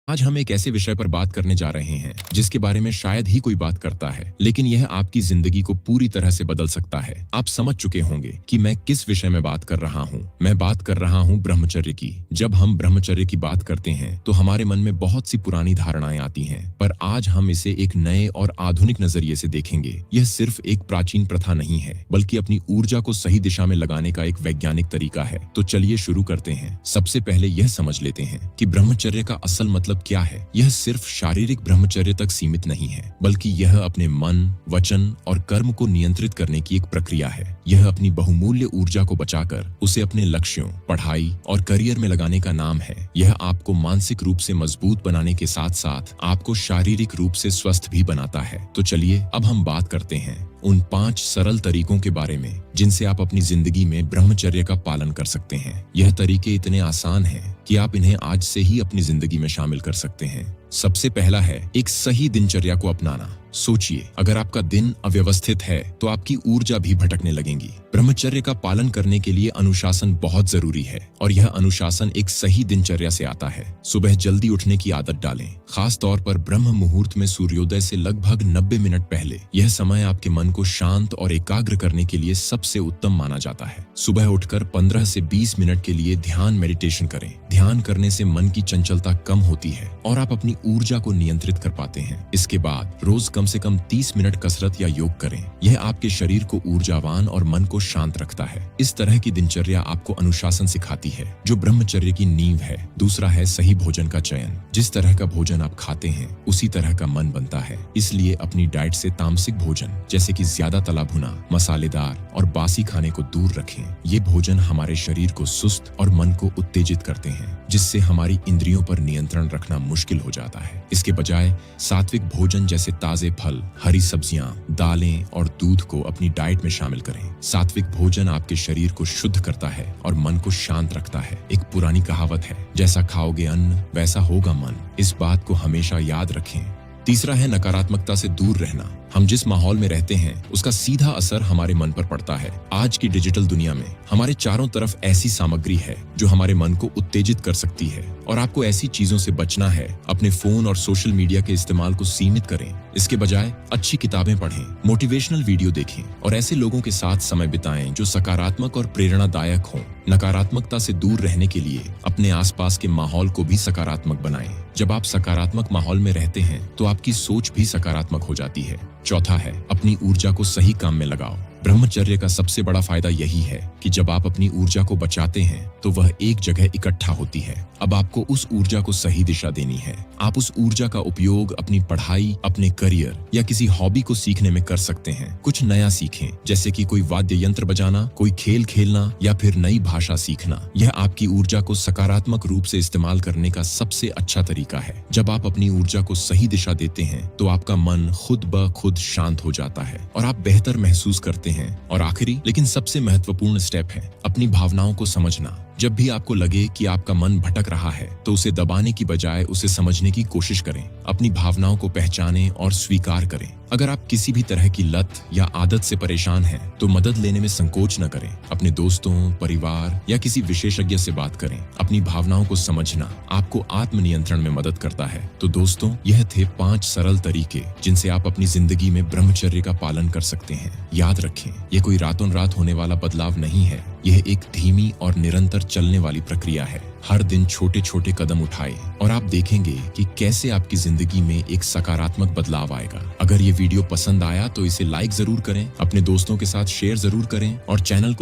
आज हम एक ऐसे विषय पर बात करने जा रहे हैं जिसके बारे में शायद ही कोई बात करता है, लेकिन यह आपकी जिंदगी को पूरी तरह से बदल सकता है। आप समझ चुके होंगे कि मैं किस विषय में बात कर रहा हूँ। मैं बात कर रहा हूँ ब्रह्मचर्य की। जब हम ब्रह्मचर्य की बात करते हैं तो हमारे मन में बहुत सी पुरानी धारणाएं आती हैं, पर आज हम इसे एक नए और आधुनिक नजरिए से देखेंगे। यह सिर्फ एक प्राचीन प्रथा नहीं है, बल्कि अपनी ऊर्जा को सही दिशा में लगाने का एक वैज्ञानिक तरीका है। तो चलिए शुरू करते हैं। सबसे पहले यह समझ लेते हैं कि ब्रह्मचर्य का असल मतलब क्या है। यह सिर्फ शारीरिक ब्रह्मचर्य तक सीमित नहीं है, बल्कि यह अपने मन, वचन और कर्म को नियंत्रित करने की एक प्रक्रिया है। यह अपनी बहुमूल्य ऊर्जा को बचाकर उसे अपने लक्ष्यों, पढ़ाई और करियर में लगाने का नाम है। यह आपको मानसिक रूप से मजबूत बनाने के साथ साथ आपको शारीरिक रूप से स्वस्थ भी बनाता है। तो चलिए अब हम बात करते हैं उन 5 सरल तरीकों के बारे में जिनसे आप अपनी जिंदगी में ब्रह्मचर्य का पालन कर सकते हैं। यह तरीके इतने आसान हैं कि आप इन्हें आज से ही अपनी जिंदगी में शामिल कर सकते हैं। सबसे पहला है एक सही दिनचर्या को अपनाना। सोचिए, अगर आपका दिन अव्यवस्थित है तो आपकी ऊर्जा भी भटकने लगेगी। ब्रह्मचर्य का पालन करने के लिए अनुशासन बहुत जरूरी है, और यह अनुशासन एक सही दिनचर्या से आता है। सुबह जल्दी उठने की आदत डालें, खास तौर पर ब्रह्म मुहूर्त में सूर्योदय से लगभग 90 मिनट पहले। यह समय आपके मन को शांत और एकाग्र करने के लिए सबसे उत्तम माना जाता है। सुबह उठकर 15 से 20 मिनट के लिए ध्यान मेडिटेशन करें। ध्यान करने से मन की चंचलता कम होती है और आप अपनी ऊर्जा को नियंत्रित कर पाते हैं। इसके बाद रोज कम से कम 30 मिनट कसरत या योग करें। यह आपके शरीर को ऊर्जावान और मन को शांत रखता है। इस तरह की दिनचर्या आपको अनुशासन सिखाती है, जो ब्रह्मचर्य की नींव है। दूसरा है सही भोजन का चयन। जिस तरह का भोजन आप खाते हैं, उसी तरह का मन बनता है। इसलिए अपनी डाइट से तामसिक भोजन, जैसे कि ज्यादा तला भुना, मसालेदार और बासी खाने को दूर रखें। ये भोजन हमारे शरीर को सुस्त और मन को उत्तेजित करते हैं, जिससे हमारी इंद्रियों पर नियंत्रण रखना मुश्किल हो जाता है। इसके बजाय सात्विक भोजन जैसे ताजे फल, हरी सब्जियां, दालें और दूध को अपनी डाइट में शामिल करें। सात्विक भोजन आपके शरीर को शुद्ध करता है और मन को शांत रखता है। एक पुरानी कहावत है, जैसा खाओगे अन्न वैसा होगा मन। इस बात को हमेशा याद रखें। तीसरा है नकारात्मकता से दूर रहना। हम जिस माहौल में रहते हैं उसका सीधा असर हमारे मन पर पड़ता है। आज की डिजिटल दुनिया में हमारे चारों तरफ ऐसी सामग्री है जो हमारे मन को उत्तेजित कर सकती है, और आपको ऐसी चीजों से बचना है। अपने फोन और सोशल मीडिया के इस्तेमाल को सीमित करें। इसके बजाय अच्छी किताबें पढ़ें, मोटिवेशनल वीडियो देखें और ऐसे लोगों के साथ समय बिताएं जो सकारात्मक और प्रेरणादायक हों। नकारात्मकता से दूर रहने के लिए अपने आसपास के माहौल को भी सकारात्मक बनाएं। जब आप सकारात्मक माहौल में रहते हैं तो आपकी सोच भी सकारात्मक हो जाती है। चौथा है अपनी ऊर्जा को सही काम में लगाओ। ब्रह्मचर्य का सबसे बड़ा फायदा यही है कि जब आप अपनी ऊर्जा को बचाते हैं तो वह एक जगह इकट्ठा होती है। अब आपको उस ऊर्जा को सही दिशा देनी है। आप उस ऊर्जा का उपयोग अपनी पढ़ाई, अपने करियर या किसी हॉबी को सीखने में कर सकते हैं। कुछ नया सीखें, जैसे कि कोई वाद्य यंत्र बजाना, कोई खेल खेलना या फिर नई भाषा सीखना। यह आपकी ऊर्जा को सकारात्मक रूप से इस्तेमाल करने का सबसे अच्छा तरीका है। जब आप अपनी ऊर्जा को सही दिशा देते हैं तो आपका मन खुद ब खुद शांत हो जाता है और आप बेहतर महसूस करते हैं। और आखिरी लेकिन सबसे महत्वपूर्ण स्टेप है अपनी भावनाओं को समझना। जब भी आपको लगे कि आपका मन भटक रहा है तो उसे दबाने की बजाय उसे समझने की कोशिश करें। अपनी भावनाओं को पहचानें और स्वीकार करें। अगर आप किसी भी तरह की लत या आदत से परेशान हैं तो मदद लेने में संकोच न करें। अपने दोस्तों, परिवार या किसी विशेषज्ञ से बात करें। अपनी भावनाओं को समझना आपको आत्मनियंत्रण में मदद करता है। तो दोस्तों, यह थे 5 सरल तरीके जिनसे आप अपनी जिंदगी में ब्रह्मचर्य का पालन कर सकते हैं। याद रखें, यह कोई रातों रात होने वाला बदलाव नहीं है। यह एक धीमी और निरंतर चलने वाली प्रक्रिया है। हर दिन छोटे छोटे कदम उठाएं और आप देखेंगे कि कैसे आपकी जिंदगी में एक सकारात्मक बदलाव आएगा। अगर ये वीडियो पसंद आया तो इसे लाइक जरूर करें, अपने दोस्तों के साथ शेयर जरूर करें और चैनल को